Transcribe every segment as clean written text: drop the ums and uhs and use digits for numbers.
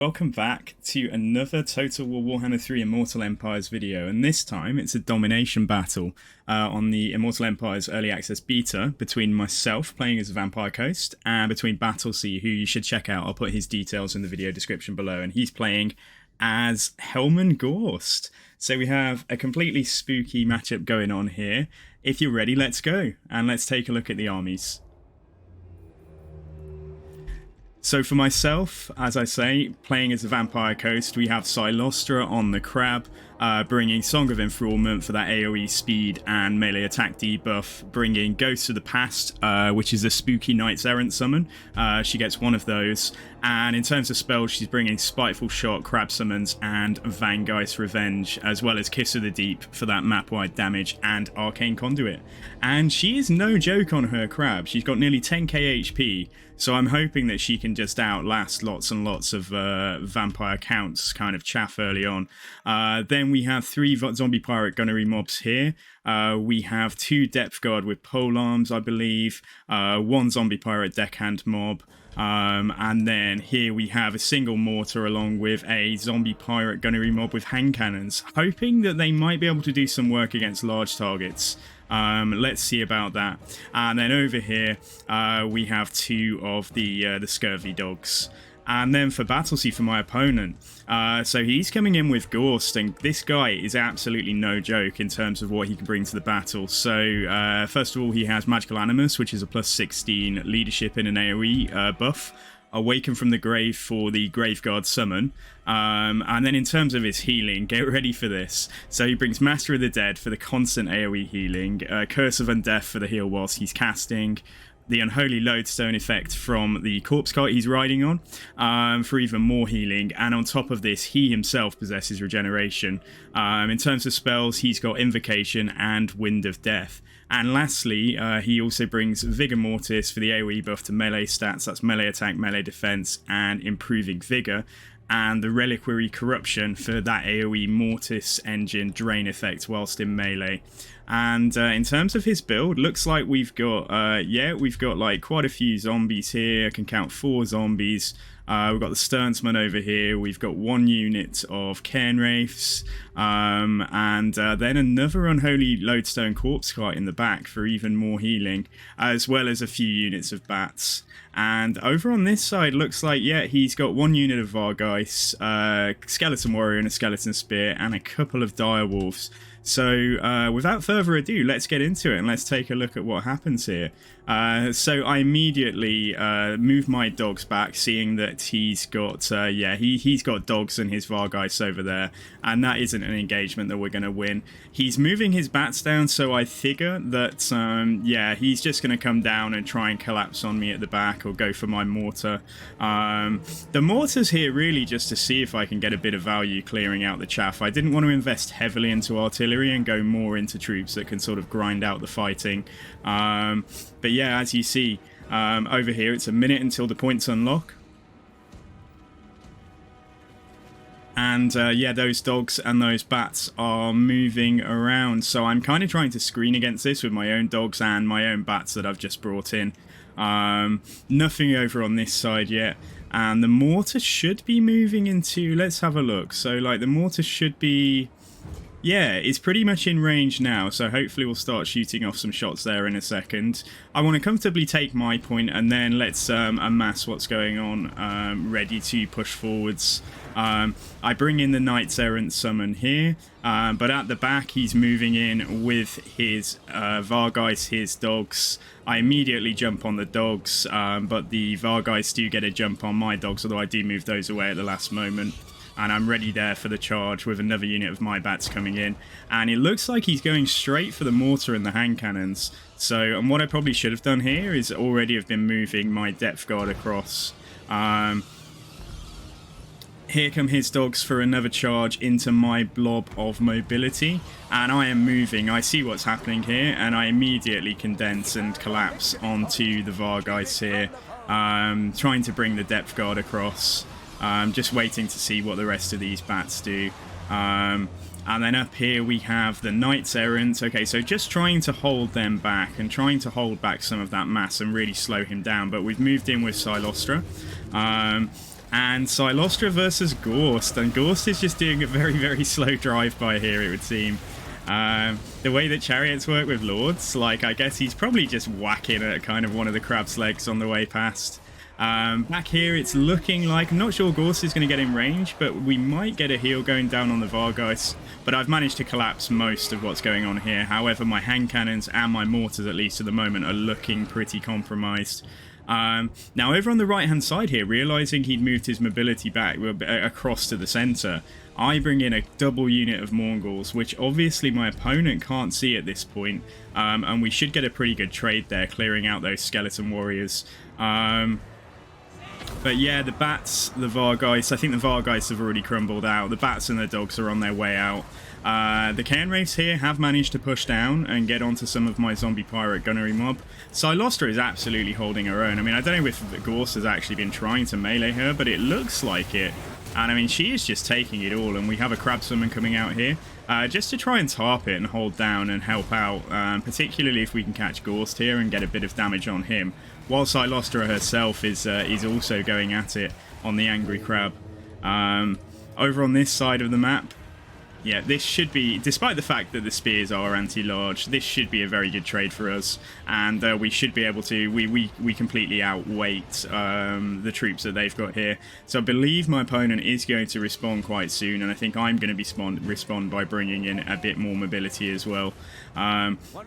Welcome back to another Total War Warhammer 3 Immortal Empires video, and this time it's a domination battle on the Immortal Empires Early Access Beta between myself playing as a Vampire Ghost and between Battlesea, who you should check out. I'll put his details in the video description below, and he's playing as Helman Ghorst. So we have a completely spooky matchup going on here. If you're ready, let's go, and let's take a look at the armies. So for myself, as I say, playing as a Vampire Ghost, we have Cylostra on the Crab, bringing Song of Enfrawlment for that AoE speed and melee attack debuff, bringing Ghosts of the Past, which is a spooky Knights Errant summon. She gets one of those, and in terms of spells, she's bringing Spiteful Shot, Crab Summons, and Vangheist Revenge, as well as Kiss of the Deep for that map-wide damage and Arcane Conduit. And she is no joke on her Crab. She's got nearly 10k HP, so I'm hoping that she can just outlast lots and lots of Vampire Counts kind of chaff early on. Then we have 3 Zombie Pirate Gunnery mobs here. We have 2 Depth Guard with Polearms, I believe, 1 Zombie Pirate Deckhand mob, and then here we have a single mortar along with a Zombie Pirate Gunnery mob with hand cannons, hoping that they might be able to do some work against large targets. Let's see about that. And then over here we have 2 of the Scurvy Dogs. And then for Battlesea, for my opponent, so he's coming in with Ghorst, and this guy is absolutely no joke in terms of what he can bring to the battle. So first of all, he has Magical Animus, which is a +16 leadership in an AoE buff. Awaken from the Grave for the Graveguard summon. And then in terms of his healing, get ready for this. So he brings Master of the Dead for the constant AoE healing, Curse of Undeath for the heal whilst he's casting, the Unholy Lodestone effect from the Corpse Cart he's riding on, for even more healing, and on top of this, he himself possesses regeneration. In terms of spells, he's got Invocation and Wind of Death. And lastly, he also brings Vigor Mortis for the AoE buff to melee stats, that's melee attack, melee defense, and improving Vigor, and the Reliquary Corruption for that AoE Mortis engine drain effect whilst in melee. And in terms of his build, looks like we've got, we've got like quite a few zombies here. I can count 4 zombies. We've got the Sternsman over here. We've got 1 unit of Cairnwraiths, and then another Unholy Lodestone Corpse Cart in the back for even more healing, as well as a few units of bats. And over on this side, looks like, he's got 1 unit of Vargheist, Skeleton Warrior and a Skeleton Spear, and a couple of Direwolves. So without further ado, let's get into it and let's take a look at what happens here. So I immediately move my dogs back, seeing that he's got he's got dogs and his Vargheist over there, and that isn't an engagement that we're going to win. He's moving his bats down, so I figure that he's just going to come down and try and collapse on me at the back or go for my mortar. The mortar's here really just to see if I can get a bit of value clearing out the chaff. I didn't want to invest heavily into artillery and go more into troops that can sort of grind out the fighting. But yeah, as you see over here, it's a minute until the points unlock. And those dogs and those bats are moving around. So I'm kind of trying to screen against this with my own dogs and my own bats that I've just brought in. Nothing over on this side yet. And the mortar should be moving into... Let's have a look. So like the mortar should be... Yeah, it's pretty much in range now, so hopefully we'll start shooting off some shots there in a second. I want to comfortably take my point, and then let's amass what's going on, ready to push forwards. I bring in the Knights Errant summon here, but at the back he's moving in with his Vargheist, his dogs. I immediately jump on the dogs, but the Vargheist do get a jump on my dogs, although I do move those away at the last moment. And I'm ready there for the charge with another unit of my bats coming in. And it looks like he's going straight for the mortar and the hand cannons. So, and what I probably should have done here is already have been moving my depth guard across. Here come his dogs for another charge into my blob of mobility. And I am moving. I see what's happening here. And I immediately condense and collapse onto the Vargheist here. Trying to bring the depth guard across. Just waiting to see what the rest of these bats do. And then up here we have the Knights Errant. Okay, so just trying to hold them back and trying to hold back some of that mass and really slow him down. But we've moved in with Cylostra. And Cylostra versus Ghorst, and Ghorst is just doing a very, very slow drive-by here, it would seem. The way that chariots work with lords, like, I guess he's probably just whacking at kind of one of the crab's legs on the way past. Back here, it's looking like, I'm not sure Ghorst is going to get in range, but we might get a heal going down on the Vangheist. But I've managed to collapse most of what's going on here. However, my hand cannons and my mortars, at least at the moment, are looking pretty compromised. Now, over on the right-hand side here, realising he'd moved his mobility back across to the centre, I bring in a double unit of Mongols, which obviously my opponent can't see at this point, and we should get a pretty good trade there, clearing out those skeleton warriors. But yeah, the bats, the Vangheist, I think the Vangheist have already crumbled out. The bats and the dogs are on their way out. The Cairn Wraiths here have managed to push down and get onto some of my zombie pirate gunnery mob. Cylostra is absolutely holding her own. I mean, I don't know if Ghorst has actually been trying to melee her, but it looks like it. And I mean, she is just taking it all, and we have a crab summon coming out here just to try and tarp it and hold down and help out, particularly if we can catch Ghorst here and get a bit of damage on him, while Cylostra herself is also going at it on the angry crab. Over on this side of the map, yeah, this should be, despite the fact that the spears are anti-large, this should be a very good trade for us, and we should be able to, we completely outweight the troops that they've got here. So I believe my opponent is going to respond quite soon, and I think I'm going to respond by bringing in a bit more mobility as well.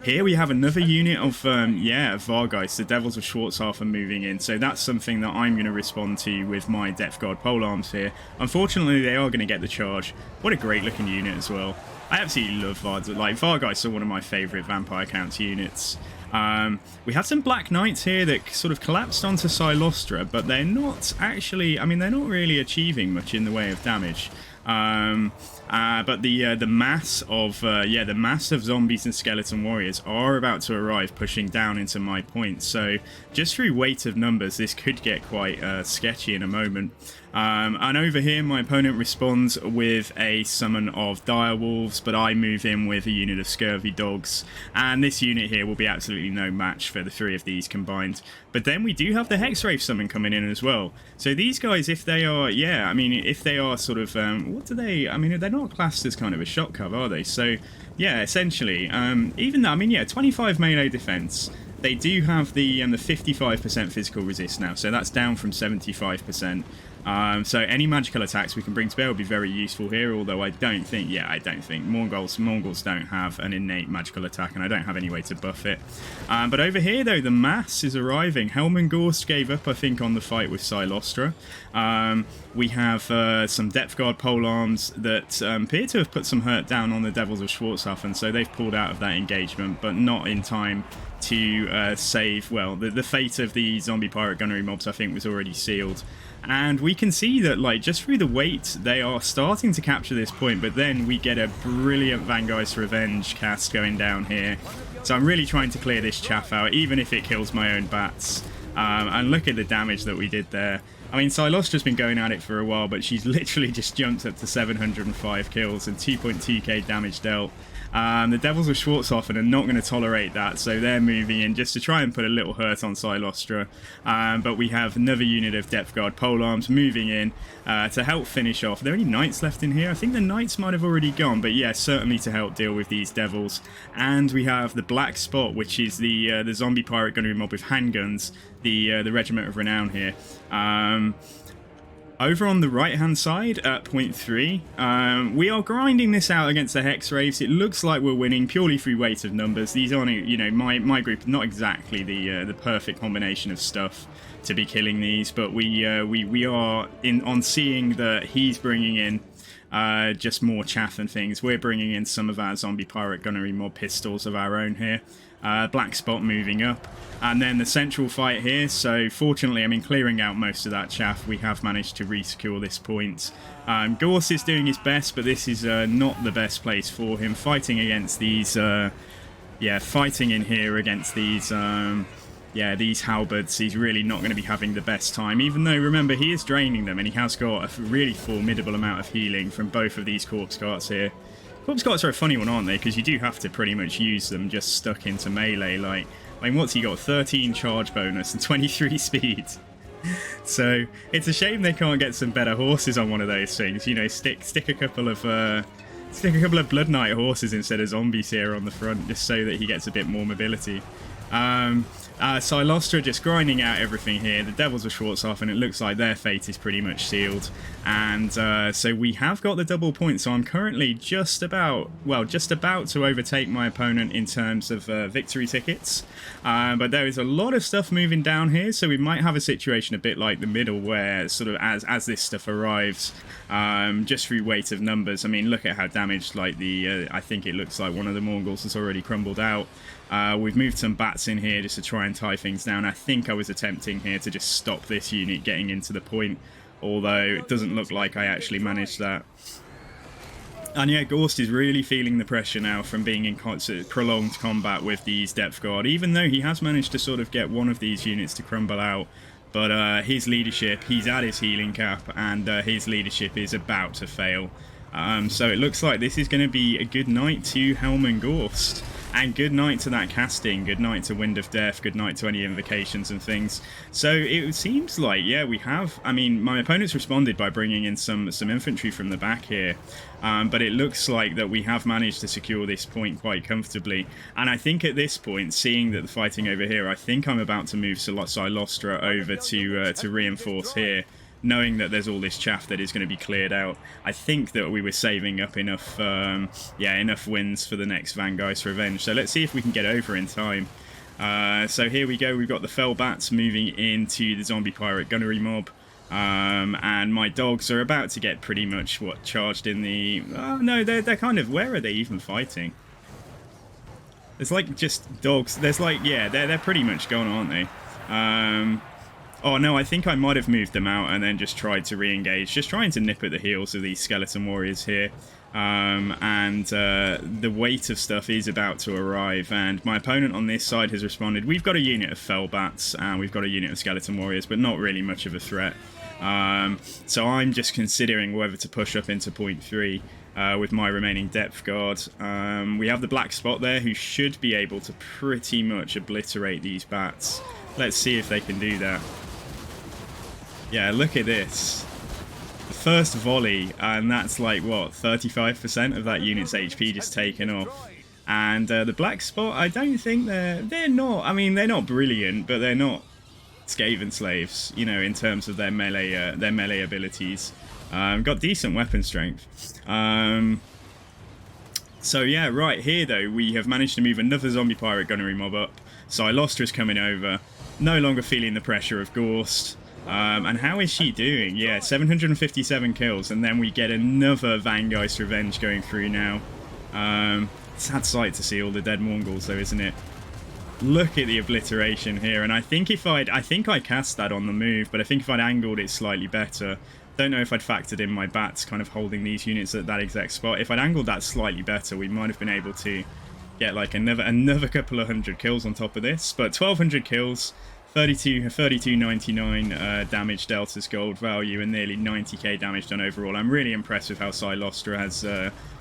Here we have another unit of, Vangheist, the Devils of Schwarzhafen moving in, so that's something that I'm going to respond to with my Depth Guard polearms here. Unfortunately, they are going to get the charge. What a great looking unit as well. I absolutely love Vards. Like, Vargeists are one of my favourite Vampire Counts units. We have some Black Knights here that sort of collapsed onto Cylostra, but they're not actually, I mean, they're not really achieving much in the way of damage. But the mass of zombies and skeleton warriors are about to arrive, pushing down into my point. So just through weight of numbers, this could get quite sketchy in a moment. And over here, my opponent responds with a summon of dire wolves, but I move in with a unit of scurvy dogs, and this unit here will be absolutely no match for the three of these combined. But then we do have the Hexwraith summon coming in as well. So these guys, if they are, if they are sort of, what do they, I mean, they're not classed as kind of a shot cov, are they? So, yeah, essentially, even though, I mean, yeah, 25 melee defense. They do have the 55% physical resist now, so that's down from 75%. So any magical attacks we can bring to bear will be very useful here, although I don't think Mongols don't have an innate magical attack, and I don't have any way to buff it. But over here, though, the mass is arriving. Helman Ghorst gave up, I think, on the fight with Cylostra. We have some Depth Guard polearms that appear to have put some hurt down on the Devils of Schwarzhafen, so they've pulled out of that engagement, but not in time to save, well, the fate of the zombie pirate gunnery mobs, I think, was already sealed. And we can see that, like, just through the weight, they are starting to capture this point, but then we get a brilliant Vangheist Revenge cast going down here. So I'm really trying to clear this chaff out, even if it kills my own bats. And look at the damage that we did there. I mean, Cylostra's been going at it for a while, but she's literally just jumped up to 705 kills and 2.2k damage dealt. The Devils of Schwarzhafen are not going to tolerate that, so they're moving in just to try and put a little hurt on Cylostra. But we have another unit of Depth Guard polearms moving in to help finish off. Are there any Knights left in here? I think the Knights might have already gone, but yeah, certainly to help deal with these Devils. And we have the Black Spot, which is the zombie pirate gunnery mob with handguns, the Regiment of Renown here. Over on the right-hand side at point 3, we are grinding this out against the Hexwraiths. It looks like we're winning purely through weight of numbers. These aren't, you know, my group, not exactly the perfect combination of stuff to be killing these, but we are on seeing that he's bringing in just more chaff and things. We're bringing in some of our zombie pirate gunnery mob pistols of our own here. Black Spot moving up, and then the central fight here. So fortunately, I mean, clearing out most of that chaff, we have managed to resecure this point. Ghorst is doing his best, but this is not the best place for him. Fighting against these, fighting in here against these, these halberds, he's really not going to be having the best time, even though, remember, he is draining them, and he has got a really formidable amount of healing from both of these corpse carts here. Corpse carts are a funny one, aren't they? Because you do have to pretty much use them just stuck into melee. Like, I mean, what's he got? 13 charge bonus and 23 speed. So it's a shame they can't get some better horses on one of those things. You know, stick a couple of Blood Knight horses instead of zombies here on the front, just so that he gets a bit more mobility. Cylostra just grinding out everything here. The Devils of Schwarzhofen, it looks like their fate is pretty much sealed. And so we have got the double point. So I'm currently just about to overtake my opponent in terms of victory tickets. But there is a lot of stuff moving down here, so we might have a situation a bit like the middle, where sort of as this stuff arrives, just through weight of numbers. I mean, look at how damaged, like I think it looks like one of the Mongols has already crumbled out. We've moved some bats in here just to try and tie things down. I think I was attempting here to just stop this unit getting into the point, although it doesn't look like I actually managed that. And yeah, Ghorst is really feeling the pressure now from being in prolonged combat with these depth guard, even though he has managed to sort of get one of these units to crumble out. But his leadership, he's at his healing cap, and his leadership is about to fail. So it looks like this is going to be a good night to Helman Ghorst. And good night to that casting, good night to Wind of Death, good night to any invocations and things. So it seems like, yeah, we have... I mean, my opponent's responded by bringing in some infantry from the back here. But it looks like that we have managed to secure this point quite comfortably. And I think at this point, seeing that the fighting over here, I think I'm about to move Cylostra over to reinforce here, knowing that there's all this chaff that is going to be cleared out. I think that we were saving up enough enough wins for the next Vangheist Revenge. So let's see if we can get over in time. So here we go. We've got the Fell Bats moving into the Zombie Pirate Gunnery mob. And my dogs are about to get pretty much, charged in the... Oh, no, they're kind of... Where are they even fighting? It's like just dogs. There's like... Yeah, they're pretty much gone, aren't they? Oh no, I think I might have moved them out and then just tried to re-engage, just trying to nip at the heels of these skeleton warriors here. The weight of stuff is about to arrive, and my opponent on this side has responded. We've got a unit of fell bats and we've got a unit of skeleton warriors, but not really much of a threat. So I'm just considering whether to push up into point 3 with my remaining depth guard. We have the black spot there, who should be able to pretty much obliterate these bats. Let's see if they can do that. Yeah, look at this. The first volley, and that's like, what, 35% of that unit's HP just taken off. And the black spot, I don't think they're not, I mean, they're not brilliant, but they're not Skaven slaves, you know, in terms of their melee abilities. Got decent weapon strength. So yeah, right here though, we have managed to move another zombie pirate gunnery mob up. Cylostra's coming over, no longer feeling the pressure of Ghorst. And how is she doing? Yeah, 757 kills, and then we get another Vangheist Revenge going through now. Sad sight to see all the dead Mongols though, isn't it? Look at the obliteration here, and I think I cast that on the move, but I think if I'd angled it slightly better, don't know if I'd factored in my bats kind of holding these units at that exact spot. If I'd angled that slightly better, we might have been able to get like another couple of hundred kills on top of this. But 1,200 kills, 32.99 damage delta's gold value, and nearly 90k damage done overall. I'm really impressed with how Cylostra has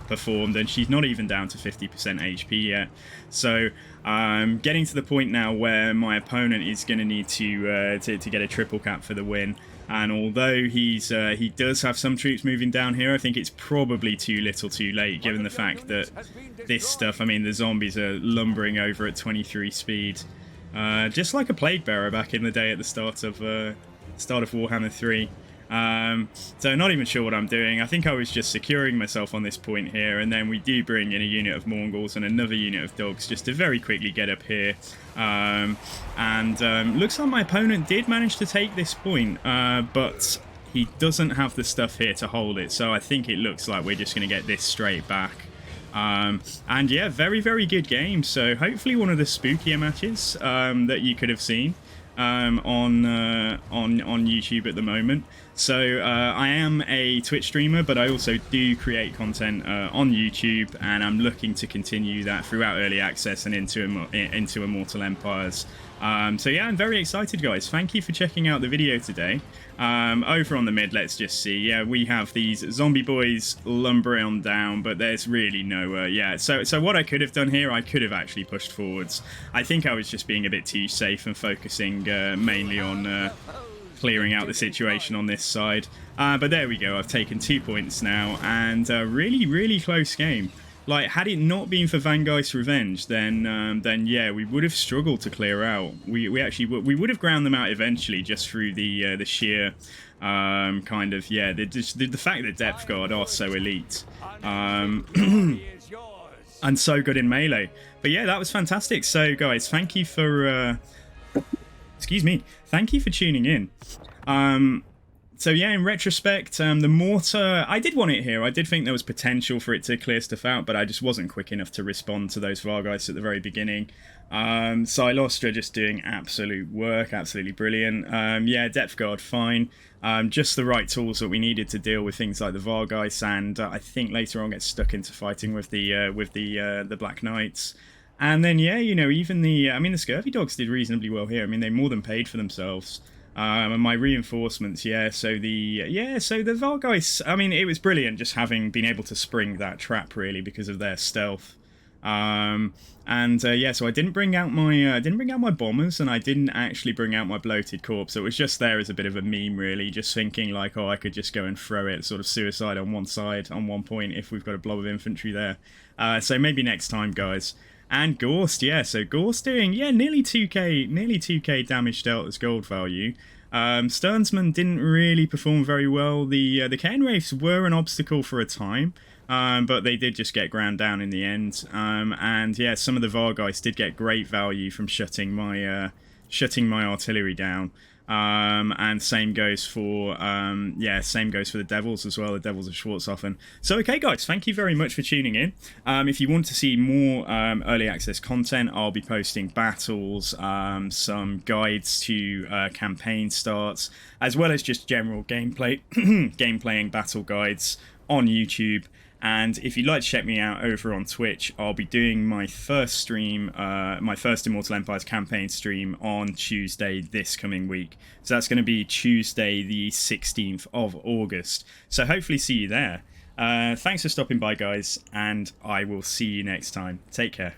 performed, and she's not even down to 50% HP yet. So getting to the point now where my opponent is going to need to get a triple cap for the win. And although he does have some troops moving down here, I think it's probably too little too late, given the fact that this stuff, I mean, the zombies are lumbering over at 23 speed. Just like a Plague Bearer back in the day at the start of Warhammer 3. So not even sure what I'm doing. I think I was just securing myself on this point here, and then we do bring in a unit of Mongols and another unit of dogs just to very quickly get up here. Looks like my opponent did manage to take this point, but he doesn't have the stuff here to hold it, so I think it looks like we're just going to get this straight back. And yeah, very, very good game. So hopefully one of the spookier matches that you could have seen on YouTube at the moment. So I am a Twitch streamer, but I also do create content on YouTube, and I'm looking to continue that throughout early access and into Immortal Empires. So yeah, I'm very excited, guys. Thank you for checking out the video today. Over on the mid, let's just see. Yeah, we have these zombie boys lumbering on down, but there's really no... yeah, so what I could have done here, I could have actually pushed forwards. I think I was just being a bit too safe and focusing mainly on clearing out the situation on this side. But there we go. I've taken 2 points now, and really, really close game. Like, had it not been for Vangheist Revenge, then yeah, we would have struggled to clear out. We would have ground them out eventually, just through the sheer kind of, yeah, the fact that Depth Guard are so elite and so good in melee. But yeah, that was fantastic. So guys, thank you for excuse me, thank you for tuning in. So yeah, in retrospect, the mortar, I did want it here. I did think there was potential for it to clear stuff out, but I just wasn't quick enough to respond to those Vargheists at the very beginning. Cylostra just doing absolute work, absolutely brilliant. Yeah, Depth Guard, fine. Just the right tools that we needed to deal with things like the Vargheists, and I think later on get stuck into fighting with the Black Knights. And then yeah, you know, even the Scurvy Dogs did reasonably well here. I mean, they more than paid for themselves. And my reinforcements, yeah, so the Vargheists, I mean, it was brilliant just having been able to spring that trap, really, because of their stealth. Yeah, so I didn't bring out my bombers, and I didn't actually bring out my bloated corpse. So it was just there as a bit of a meme, really, just thinking like, oh, I could just go and throw it, sort of suicide on one side, on one point, if we've got a blob of infantry there. So maybe next time, guys. And Ghorst, yeah, so Ghorst doing, yeah, nearly 2k damage dealt as gold value. Sternsman didn't really perform very well. The Cairn Wraiths were an obstacle for a time, but they did just get ground down in the end. And yeah, some of the Vargheists did get great value from shutting my artillery down. And same goes for the Devils as well, the Devils of Schwarzhofen. So okay guys, thank you very much for tuning in. If you want to see more early access content, I'll be posting battles, some guides to campaign starts, as well as just general gameplaying battle guides on YouTube. And if you'd like to check me out over on Twitch, I'll be doing my first stream, my first Immortal Empires campaign stream on Tuesday this coming week. So that's going to be Tuesday the 16th of August. So hopefully see you there. Thanks for stopping by, guys, and I will see you next time. Take care.